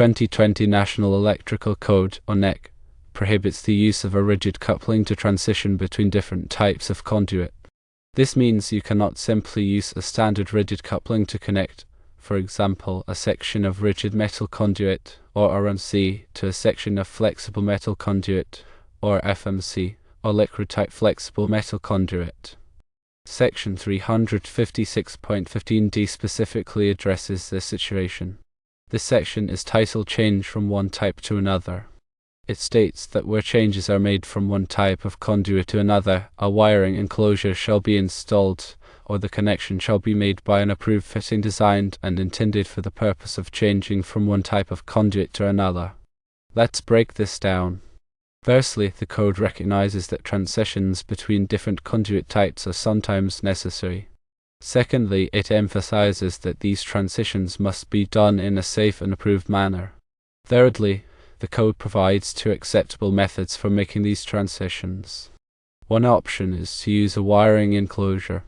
2020 National Electrical Code, or NEC, prohibits the use of a rigid coupling to transition between different types of conduit. This means you cannot simply use a standard rigid coupling to connect, for example, a section of rigid metal conduit, or RMC, to a section of flexible metal conduit, or FMC, or liquid-type flexible metal conduit. Section 356.15d specifically addresses this situation. This section is titled Change from one type to another. It states that where changes are made from one type of conduit to another, a wiring enclosure shall be installed, or the connection shall be made by an approved fitting designed and intended for the purpose of changing from one type of conduit to another. Let's break this down. Firstly, the code recognizes that transitions between different conduit types are sometimes necessary. Secondly, it emphasizes that these transitions must be done in a safe and approved manner. Thirdly, the code provides two acceptable methods for making these transitions. One option is to use a wiring enclosure.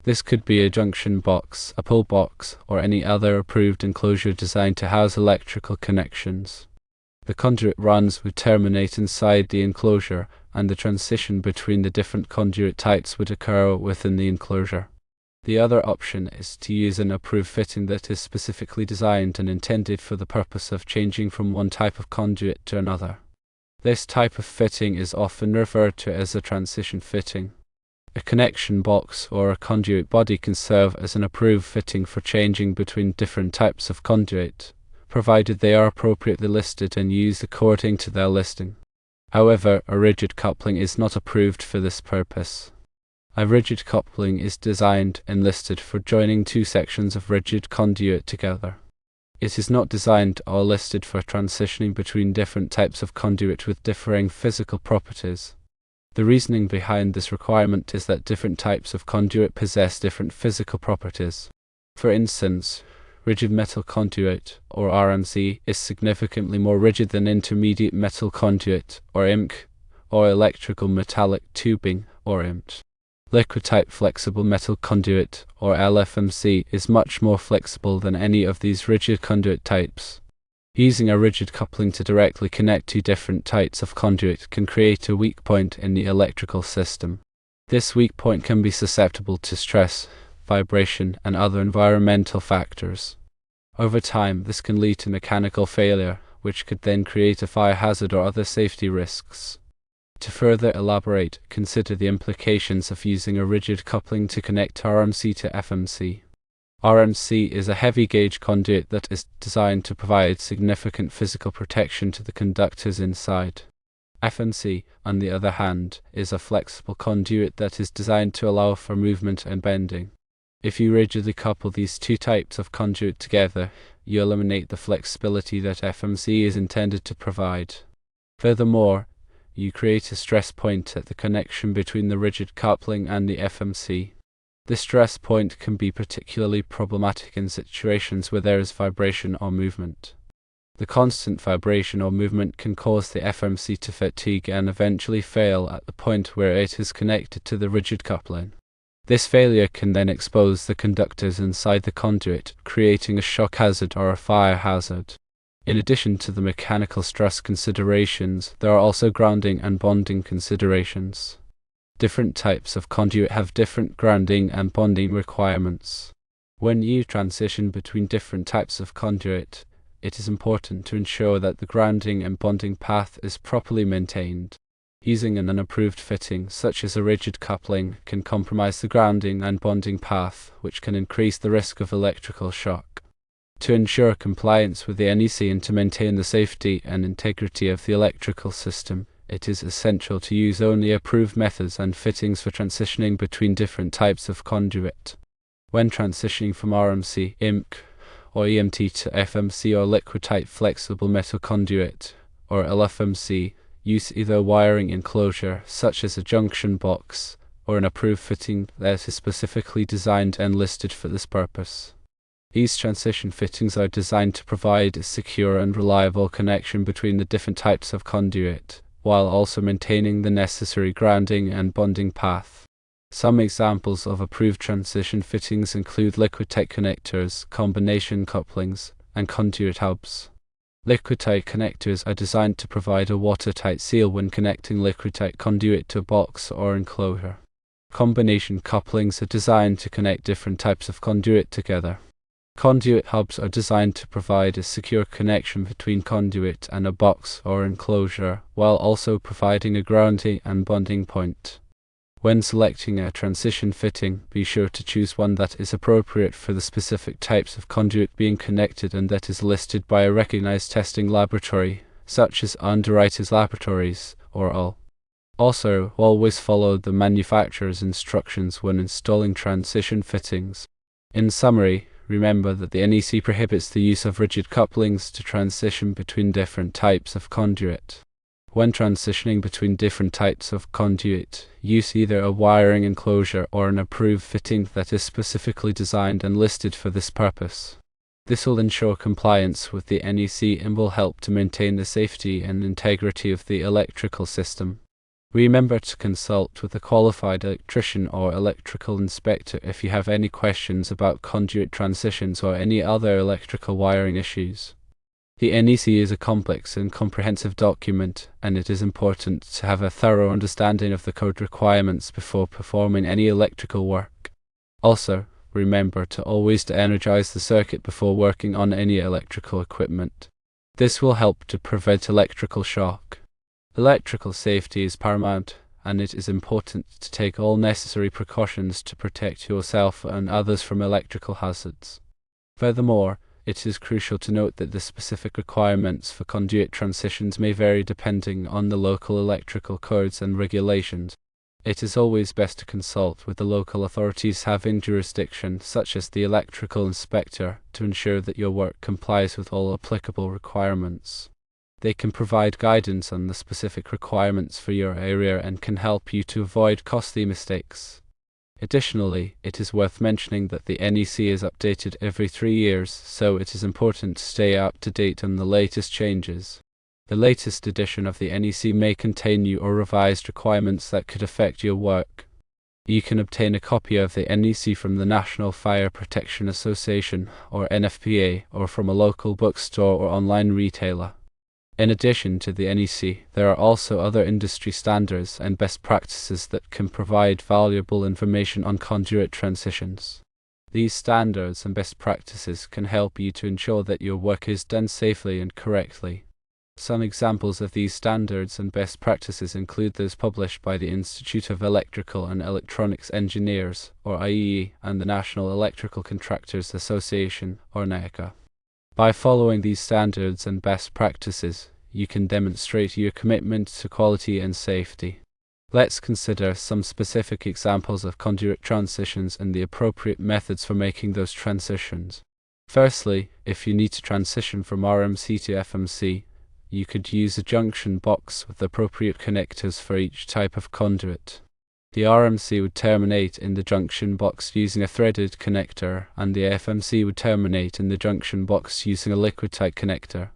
This could be a junction box, a pull box, or any other approved enclosure designed to house electrical connections. The conduit runs would terminate inside the enclosure, and the transition between the different conduit types would occur within the enclosure. The other option is to use an approved fitting that is specifically designed and intended for the purpose of changing from one type of conduit to another. This type of fitting is often referred to as a transition fitting. A connection box or a conduit body can serve as an approved fitting for changing between different types of conduit, provided they are appropriately listed and used according to their listing. However, a rigid coupling is not approved for this purpose. A rigid coupling is designed and listed for joining two sections of rigid conduit together. It is not designed or listed for transitioning between different types of conduit with differing physical properties. The reasoning behind this requirement is that different types of conduit possess different physical properties. For instance, rigid metal conduit, or RMC, is significantly more rigid than intermediate metal conduit, or IMC, or electrical metallic tubing, or IMT. Liquid-type flexible metal conduit, or LFMC, is much more flexible than any of these rigid conduit types. Using a rigid coupling to directly connect two different types of conduit can create a weak point in the electrical system. This weak point can be susceptible to stress, vibration, and other environmental factors. Over time, this can lead to mechanical failure, which could then create a fire hazard or other safety risks. To further elaborate, consider the implications of using a rigid coupling to connect RMC to FMC. RMC is a heavy-gauge conduit that is designed to provide significant physical protection to the conductors inside. FMC, on the other hand, is a flexible conduit that is designed to allow for movement and bending. If you rigidly couple these two types of conduit together, you eliminate the flexibility that FMC is intended to provide. Furthermore, you create a stress point at the connection between the rigid coupling and the FMC. This stress point can be particularly problematic in situations where there is vibration or movement. The constant vibration or movement can cause the FMC to fatigue and eventually fail at the point where it is connected to the rigid coupling. This failure can then expose the conductors inside the conduit, creating a shock hazard or a fire hazard. In addition to the mechanical stress considerations, there are also grounding and bonding considerations. Different types of conduit have different grounding and bonding requirements. When you transition between different types of conduit, it is important to ensure that the grounding and bonding path is properly maintained. Using an unapproved fitting, such as a rigid coupling, can compromise the grounding and bonding path, which can increase the risk of electrical shock. To ensure compliance with the NEC and to maintain the safety and integrity of the electrical system, it is essential to use only approved methods and fittings for transitioning between different types of conduit. When transitioning from RMC, IMC, or EMT to FMC or liquid-type flexible metal conduit, or LFMC, use either a wiring enclosure, such as a junction box, or an approved fitting that is specifically designed and listed for this purpose. These transition fittings are designed to provide a secure and reliable connection between the different types of conduit, while also maintaining the necessary grounding and bonding path. Some examples of approved transition fittings include liquid-type connectors, combination couplings, and conduit hubs. Liquid-tight connectors are designed to provide a watertight seal when connecting liquid-tight conduit to a box or enclosure. Combination couplings are designed to connect different types of conduit together. Conduit hubs are designed to provide a secure connection between conduit and a box or enclosure, while also providing a grounding and bonding point. When selecting a transition fitting, be sure to choose one that is appropriate for the specific types of conduit being connected and that is listed by a recognized testing laboratory, such as Underwriters Laboratories or AL. Also, always follow the manufacturer's instructions when installing transition fittings. In summary, remember that the NEC prohibits the use of rigid couplings to transition between different types of conduit. When transitioning between different types of conduit, use either a wiring enclosure or an approved fitting that is specifically designed and listed for this purpose. This will ensure compliance with the NEC and will help to maintain the safety and integrity of the electrical system. Remember to consult with a qualified electrician or electrical inspector if you have any questions about conduit transitions or any other electrical wiring issues. The NEC is a complex and comprehensive document, and it is important to have a thorough understanding of the code requirements before performing any electrical work. Also, remember to always energize the circuit before working on any electrical equipment. This will help to prevent electrical shock. Electrical safety is paramount, and it is important to take all necessary precautions to protect yourself and others from electrical hazards. Furthermore, it is crucial to note that the specific requirements for conduit transitions may vary depending on the local electrical codes and regulations. It is always best to consult with the local authorities having jurisdiction, such as the electrical inspector, to ensure that your work complies with all applicable requirements. They can provide guidance on the specific requirements for your area and can help you to avoid costly mistakes. Additionally, it is worth mentioning that the NEC is updated every 3 years, so it is important to stay up to date on the latest changes. The latest edition of the NEC may contain new or revised requirements that could affect your work. You can obtain a copy of the NEC from the National Fire Protection Association, or NFPA, or from a local bookstore or online retailer. In addition to the NEC, there are also other industry standards and best practices that can provide valuable information on conduit transitions. These standards and best practices can help you to ensure that your work is done safely and correctly. Some examples of these standards and best practices include those published by the Institute of Electrical and Electronics Engineers, or IEE, and the National Electrical Contractors Association, or NECA. By following these standards and best practices, you can demonstrate your commitment to quality and safety. Let's consider some specific examples of conduit transitions and the appropriate methods for making those transitions. Firstly, if you need to transition from RMC to FMC, you could use a junction box with appropriate connectors for each type of conduit. The RMC would terminate in the junction box using a threaded connector, and the FMC would terminate in the junction box using a liquid-tight connector.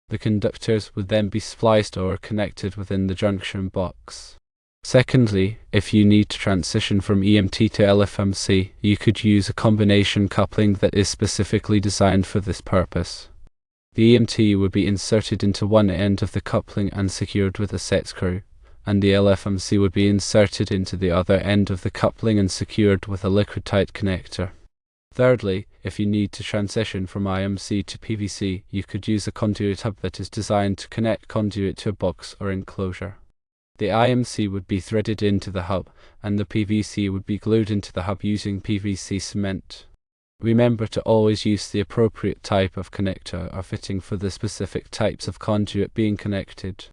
The conductors would then be spliced or connected within the junction box. Secondly, if you need to transition from EMT to LFMC, you could use a combination coupling that is specifically designed for this purpose. The EMT would be inserted into one end of the coupling and secured with a set screw, and the LFMC would be inserted into the other end of the coupling and secured with a liquid-tight connector. Thirdly, if you need to transition from IMC to PVC, you could use a conduit hub that is designed to connect conduit to a box or enclosure. The IMC would be threaded into the hub, and the PVC would be glued into the hub using PVC cement. Remember to always use the appropriate type of connector or fitting for the specific types of conduit being connected.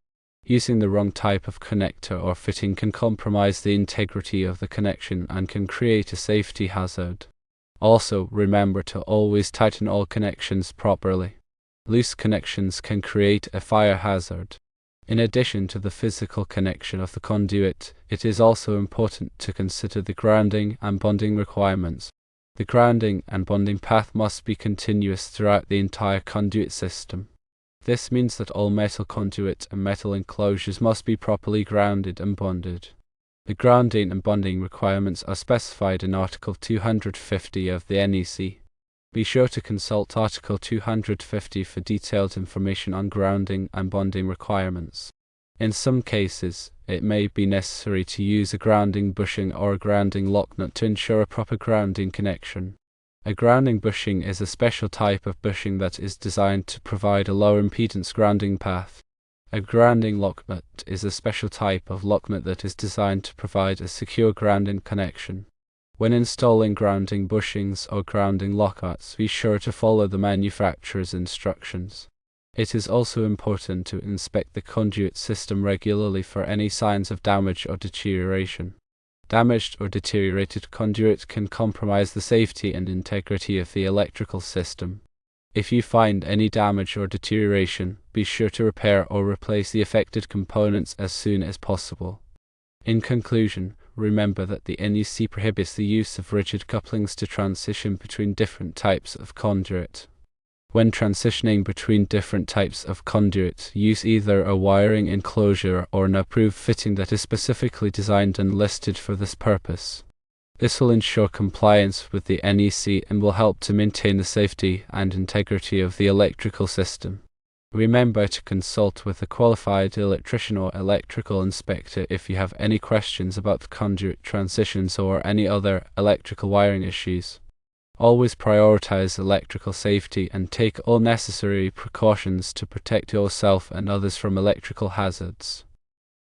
Using the wrong type of connector or fitting can compromise the integrity of the connection and can create a safety hazard. Also, remember to always tighten all connections properly. Loose connections can create a fire hazard. In addition to the physical connection of the conduit, it is also important to consider the grounding and bonding requirements. The grounding and bonding path must be continuous throughout the entire conduit system. This means that all metal conduit and metal enclosures must be properly grounded and bonded. The grounding and bonding requirements are specified in Article 250 of the NEC. Be sure to consult Article 250 for detailed information on grounding and bonding requirements. In some cases, it may be necessary to use a grounding bushing or a grounding locknut to ensure a proper grounding connection. A grounding bushing is a special type of bushing that is designed to provide a low impedance grounding path. A grounding locknut is a special type of locknut that is designed to provide a secure grounding connection. When installing grounding bushings or grounding locknuts, be sure to follow the manufacturer's instructions. It is also important to inspect the conduit system regularly for any signs of damage or deterioration. Damaged or deteriorated conduit can compromise the safety and integrity of the electrical system. If you find any damage or deterioration, be sure to repair or replace the affected components as soon as possible. In conclusion, remember that the NEC prohibits the use of rigid couplings to transition between different types of conduit. When transitioning between different types of conduit, use either a wiring enclosure or an approved fitting that is specifically designed and listed for this purpose. This will ensure compliance with the NEC and will help to maintain the safety and integrity of the electrical system. Remember to consult with a qualified electrician or electrical inspector if you have any questions about the conduit transitions or any other electrical wiring issues. Always prioritize electrical safety and take all necessary precautions to protect yourself and others from electrical hazards.